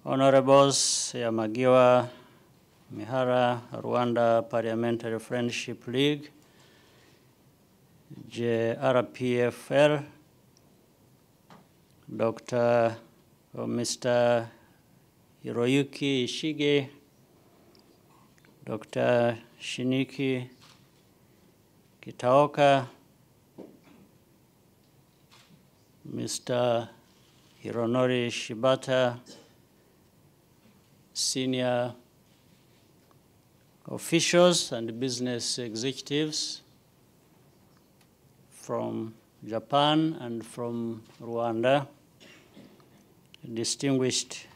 Honorables Yamagiwa, Mihara, Rwanda Parliamentary Friendship League, JRPFL, Mr. Hiroyuki Ishige, Dr. Shiniki Kitaoka, Mr. Hironori Shibata, senior officials and business executives from Japan and from Rwanda, distinguished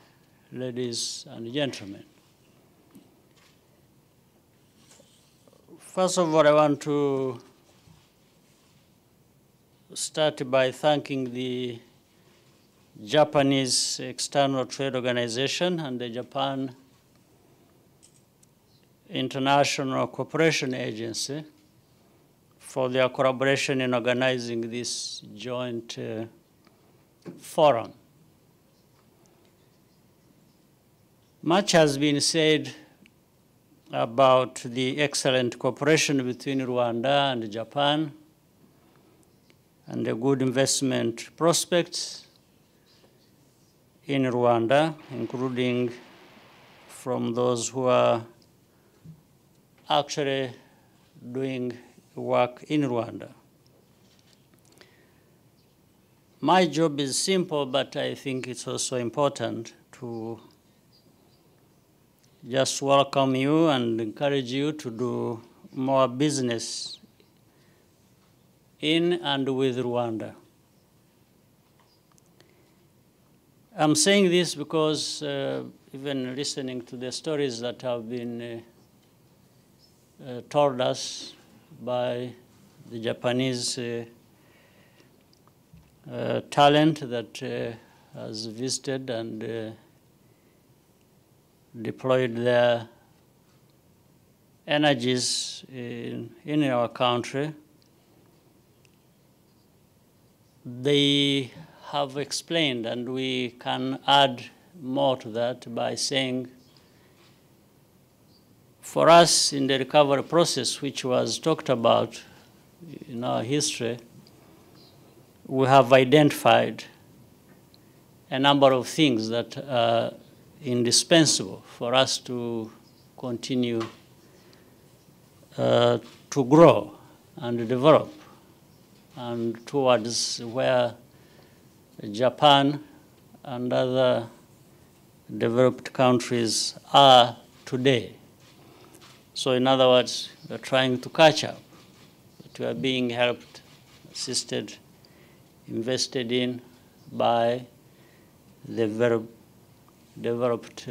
ladies and gentlemen. First of all, I want to start by thanking the Japanese External Trade Organization and the Japan International Cooperation Agency for their collaboration in organizing this joint forum. Much has been said about the excellent cooperation between Rwanda and Japan and the good investment prospects in Rwanda, including from those who are actually doing work in Rwanda. My job is simple, but I think it's also important to just welcome you and encourage you to do more business in and with Rwanda. I'm saying this because even listening to the stories that have been told us by the Japanese talent that has visited and deployed their energies in our country, they have explained, and we can add more to that by saying, for us in the recovery process, which was talked about in our history, we have identified a number of things that are indispensable for us to continue to grow and develop and towards where Japan and other developed countries are today. So in other words, we're trying to catch up, but we are being helped, assisted, invested in by the very developed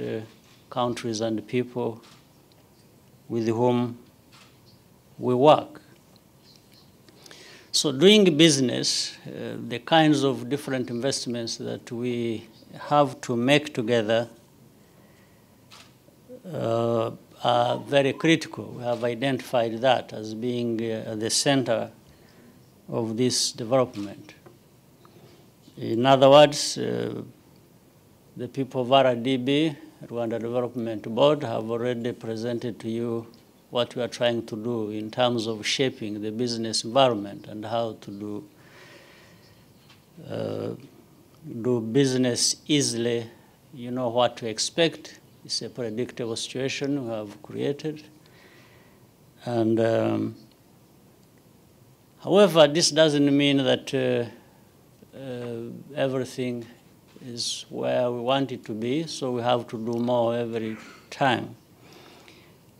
countries and people with whom we work. So doing business, the kinds of different investments that we have to make together are very critical. We have identified that as being at the center of this development. In other words, the people of RDB, Rwanda Development Board, have already presented to you what we are trying to do in terms of shaping the business environment and how to do business easily. You know what to expect. It's a predictable situation we have created. And however, this doesn't mean that everything is where we want it to be, so we have to do more every time.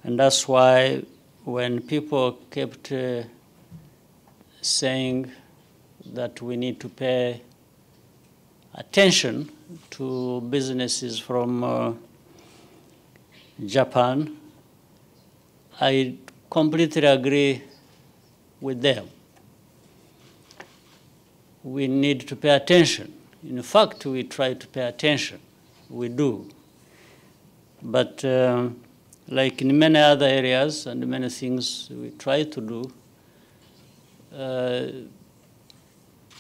And that's why when people kept saying that we need to pay attention to businesses from Japan, I completely agree with them. We need to pay attention. In fact, we try to pay attention. We do. But like in many other areas and many things we try to do,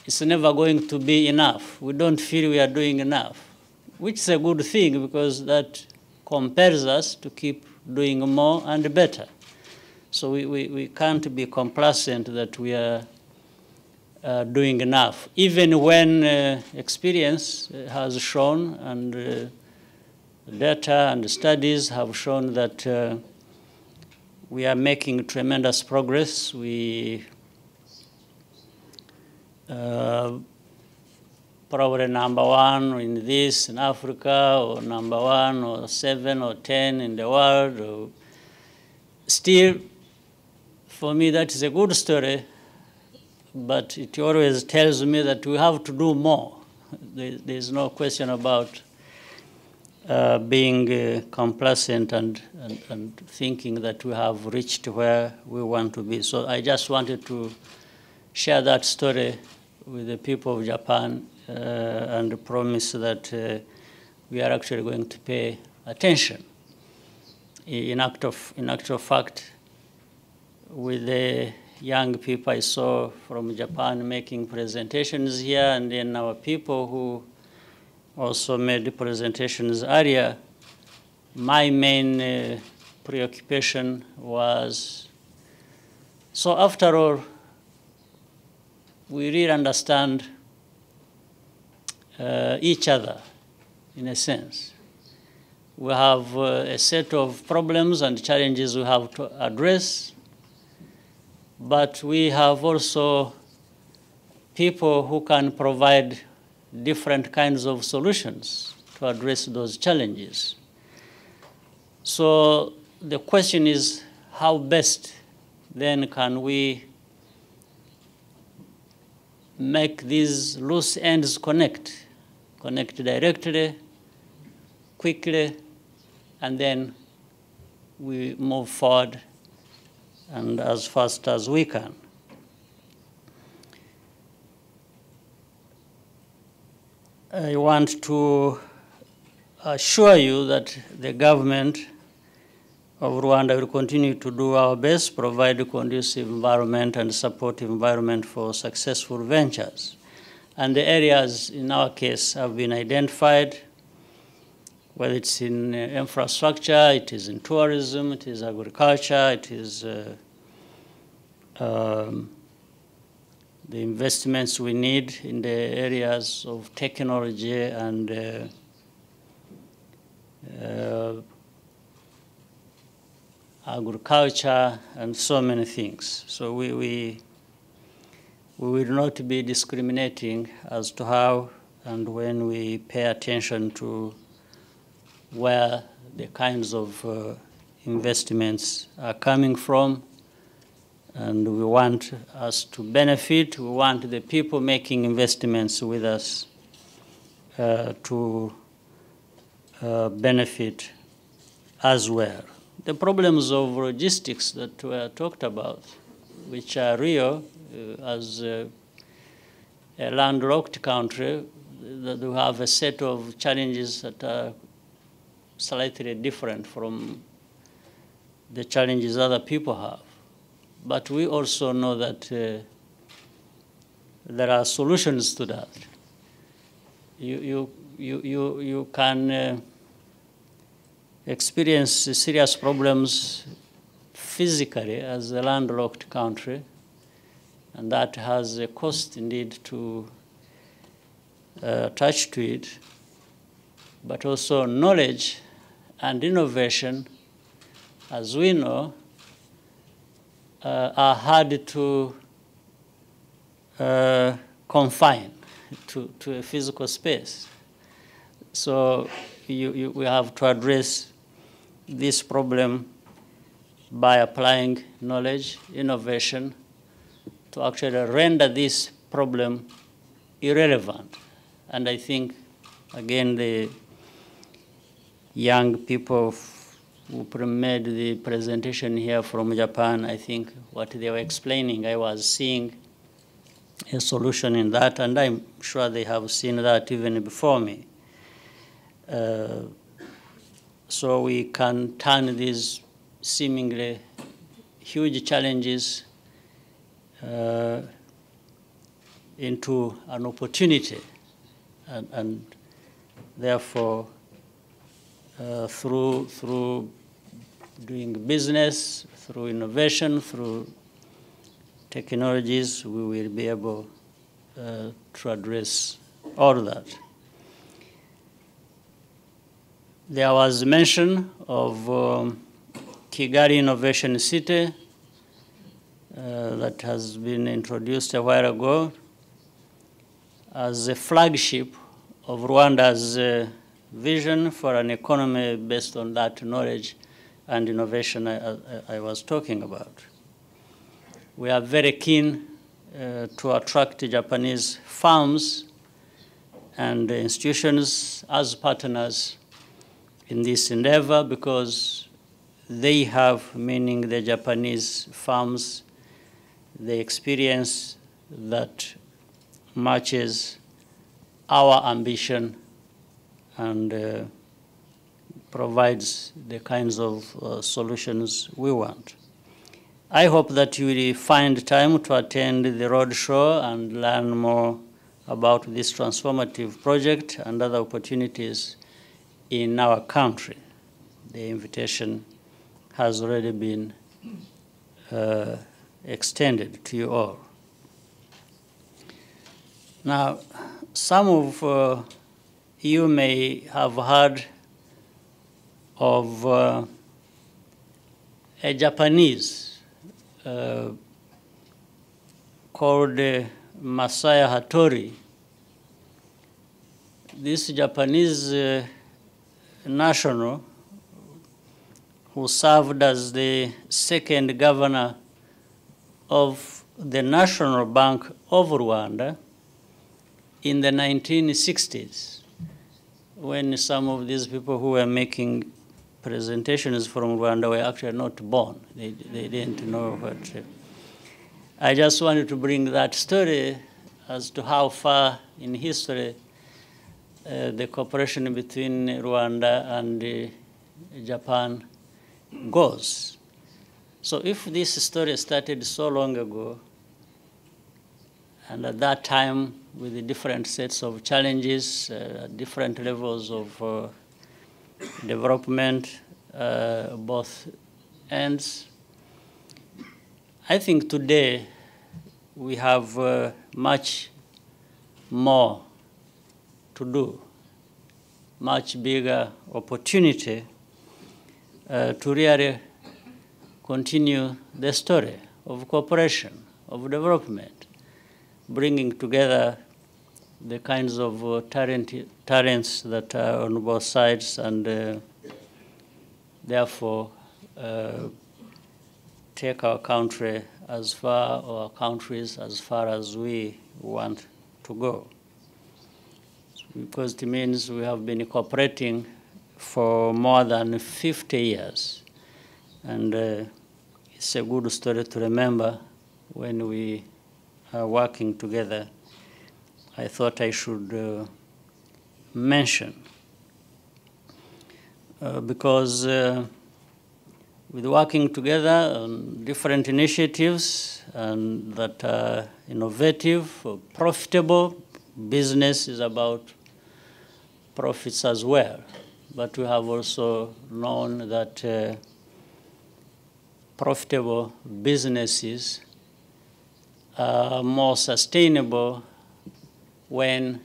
it's never going to be enough. We don't feel we are doing enough. which is a good thing because that compels us to keep doing more and better. So we can't be complacent that we are doing enough, even when experience has shown and data and studies have shown that we are making tremendous progress. We probably number one in this in Africa, or number one or 7 or 10 in the world. Still, for me, that is a good story, but it always tells me that we have to do more. There's no question about being complacent and thinking that we have reached where we want to be. So I just wanted to share that story with the people of Japan and promise that we are actually going to pay attention. In actual fact, with the young people I saw from Japan making presentations here, and then our people who also made presentations earlier, my main preoccupation was, so after all, we really understand each other, in a sense. We have a set of problems and challenges we have to address, but we have also people who can provide different kinds of solutions to address those challenges. So the question is, how best then can we make these loose ends connect directly, quickly, and then we move forward and as fast as we can. I want to assure you that the government of Rwanda will continue to do our best, provide a conducive environment and supportive environment for successful ventures. And the areas in our case have been identified, whether it's in infrastructure, it is in tourism, it is agriculture, it is the investments we need in the areas of technology and agriculture and so many things. So we will not be discriminating as to how and when we pay attention to where the kinds of investments are coming from. And we want us to benefit. We want the people making investments with us to benefit as well. The problems of logistics that were talked about, which are real as a landlocked country, that we have a set of challenges that are slightly different from the challenges other people have. But we also know that there are solutions to that. You can experience serious problems physically as a landlocked country, and that has a cost indeed to attach to it, but also knowledge and innovation, as we know, are hard to confine to a physical space. So we have to address this problem by applying knowledge, innovation, to actually render this problem irrelevant. And I think, again, the young people who made the presentation here from Japan, I think what they were explaining, I was seeing a solution in that, and I'm sure they have seen that even before me. So we can turn these seemingly huge challenges into an opportunity, and therefore, through doing business, through innovation, through technologies, we will be able to address all that. There was mention of Kigali Innovation City that has been introduced a while ago as a flagship of Rwanda's vision for an economy based on that knowledge and innovation I was talking about. We are very keen to attract Japanese firms and institutions as partners in this endeavor because they have, meaning the Japanese firms, the experience that matches our ambition and provides the kinds of solutions we want. I hope that you will find time to attend the roadshow and learn more about this transformative project and other opportunities in our country. The invitation has already been extended to you all. Now, some of you may have heard of a Japanese called Masaya Hattori. This Japanese national who served as the second governor of the National Bank of Rwanda in the 1960s, when some of these people who were making presentations from Rwanda were actually not born. They didn't know what. I just wanted to bring that story as to how far in history the cooperation between Rwanda and Japan goes. So if this story started so long ago, and at that time with the different sets of challenges, different levels of development, both ends, I think today we have much more to do, much bigger opportunity to really continue the story of cooperation, of development, bringing together the kinds of talents that are on both sides and therefore take our country as far, or our countries as far as we want to go. Because it means we have been cooperating for more than 50 years. And it's a good story to remember when we are working together. I thought I should mention. Because with working together on different initiatives and that are innovative, profitable, business is about profits as well. But we have also known that profitable businesses are more sustainable when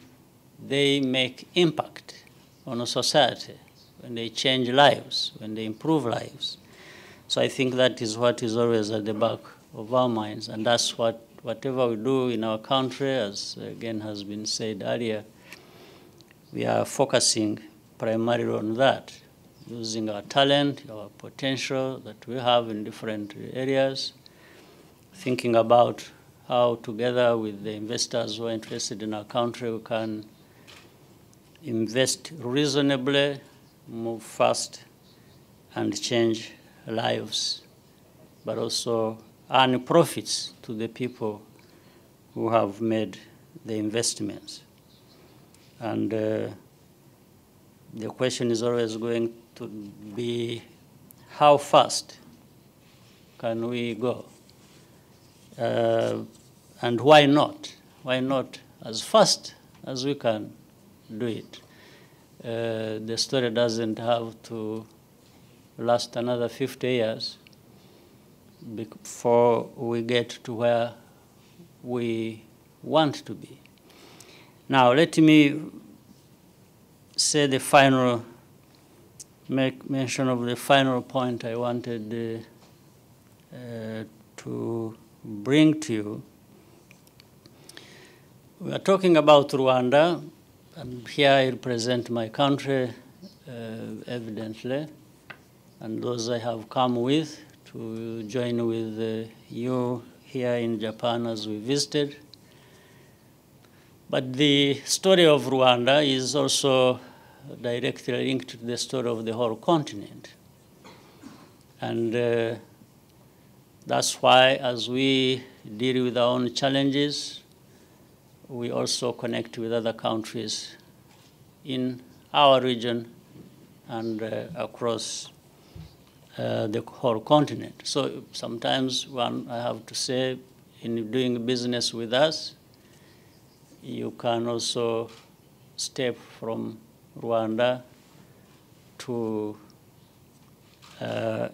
they make impact on a society, when they change lives, when they improve lives. So I think that is what is always at the back of our minds, and that's whatever we do in our country, as again has been said earlier, we are focusing primarily on that, using our talent, our potential that we have in different areas, thinking about how together with the investors who are interested in our country we can invest reasonably, move fast, and change lives, but also earn profits to the people who have made the investments. And the question is always going to be, how fast can we go? And why not? Why not as fast as we can do it? the story doesn't have to last another 50 years before we get to where we want to be. Now, let me say make mention of the final point I wanted to bring to you. We are talking about Rwanda, and here I represent my country, evidently, and those I have come with to join with you here in Japan as we visited. But the story of Rwanda is also directly linked to the story of the whole continent. And that's why, as we deal with our own challenges, we also connect with other countries in our region and across the whole continent. So sometimes I have to say, in doing business with us, you can also step from Rwanda to the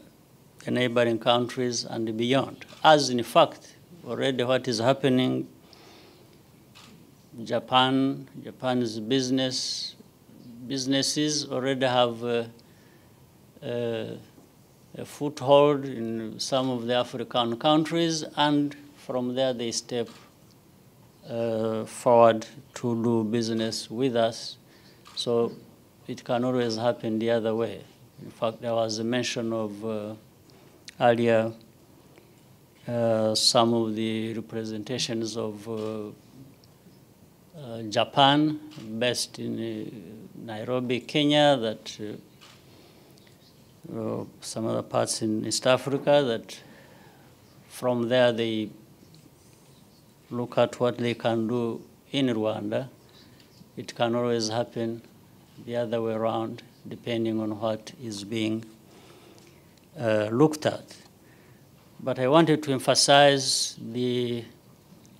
neighboring countries and beyond. As in fact, already what is happening, Japan's businesses already have a foothold in some of the African countries, and from there they step forward to do business with us. So it can always happen the other way. In fact, there was a mention of earlier some of the representations of Japan, based in Nairobi, Kenya, that some other parts in East Africa, that from there they look at what they can do in Rwanda. It can always happen the other way around, depending on what is being looked at. But I wanted to emphasize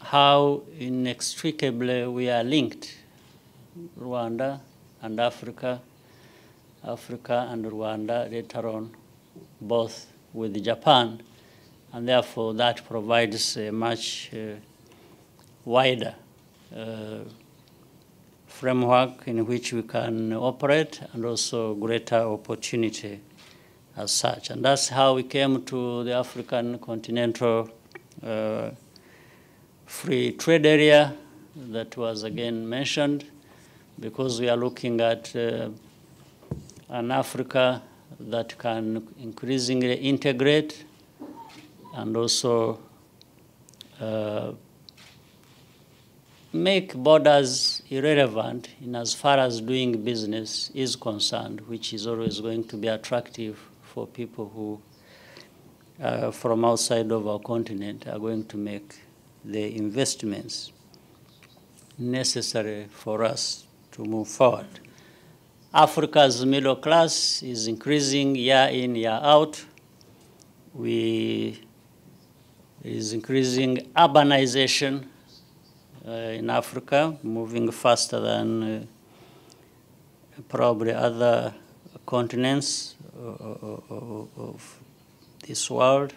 how inextricably we are linked, Rwanda and Africa and Rwanda, later on, both with Japan, and therefore that provides a much wider framework in which we can operate, and also greater opportunity as such. And that's how we came to the African Continental Free Trade Area that was again mentioned, because we are looking at an Africa that can increasingly integrate and also make borders irrelevant in as far as doing business is concerned, which is always going to be attractive for people who from outside of our continent are going to make the investments necessary for us to move forward. Africa's middle class is increasing year in, year out. There is increasing urbanization in Africa, moving faster than probably other continents of this world.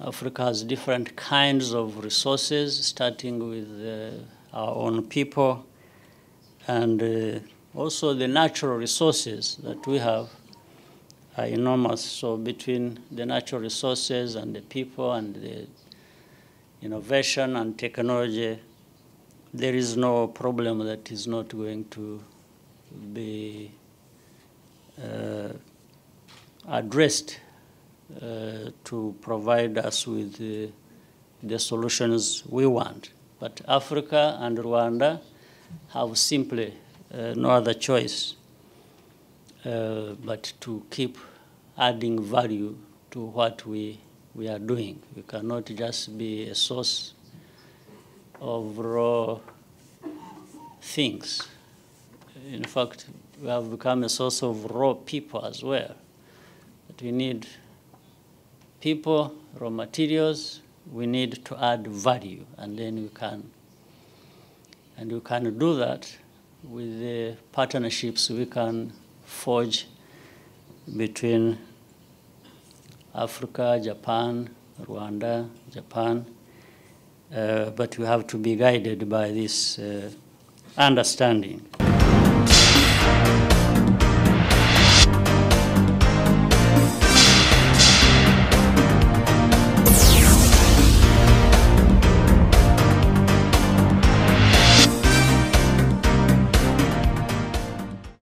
Africa has different kinds of resources, starting with our own people, and also the natural resources that we have are enormous. So between the natural resources and the people and the innovation and technology, there is no problem that is not going to be addressed to provide us with the solutions we want. But Africa and Rwanda have simply no other choice but to keep adding value to what we are doing. We cannot just be a source of raw things. In fact, we have become a source of raw people as well. But we need people, raw materials. We need to add value, and then we can do that with the partnerships we can forge between Africa, Japan, Rwanda, Japan, but we have to be guided by this understanding.